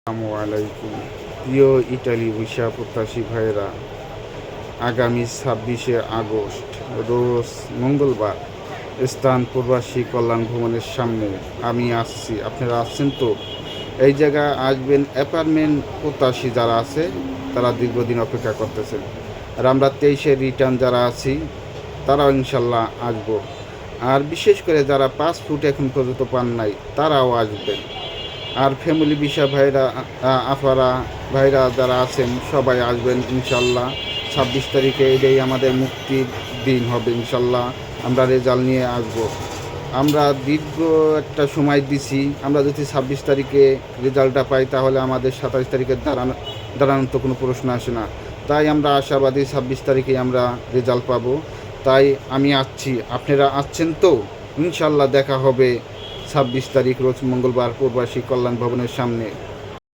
আসসালামু আলাইকুম। প্রিয় ইটালি ভিসা প্রত্যাশী ভাইয়েরা, আগামী 26শে আগস্ট রোজ মঙ্গলবার স্থান প্রবাসী কল্যাণ ভবনের সামনে আমি আসছি। আপনারা আসছেন তো? এই জায়গায় আসবেন। অ্যাপার্টমেন্ট প্রত্যাশী যারা আছে তারা দীর্ঘদিন অপেক্ষা করতেছেন, আর আমরা 23শে রিটার্ন যারা আছি তারাও ইনশাল্লাহ আসবো। আর বিশেষ করে যারা পাসপোর্ট এখন পর্যন্ত পান নাই তারাও আসবেন। আর ফ্যামিলি ভিসা ভাইরা, আফারা ভাইরা যারা আছেন সবাই আসবেন ইনশাল্লাহ। 26 তারিখে এটাই আমাদের মুক্তির দিন হবে ইনশাল্লাহ। আমরা রেজাল্ট নিয়ে আসব। আমরা দীর্ঘ একটা সময় দিছি। আমরা যদি 26 তারিখে রেজাল্টটা পাই তাহলে আমাদের 27 তারিখে দাঁড়ানোর তো কোনো প্রশ্ন আসে না। তাই আমরা আশাবাদী 26 তারিখে আমরা রেজাল্ট পাবো। তাই আমি আসছি, আপনারা আসছেন তো? ইনশাল্লাহ দেখা হবে 26 তারিখ রোজ মঙ্গলবার প্রবাসী কল্যাণ ভবনের সামনে।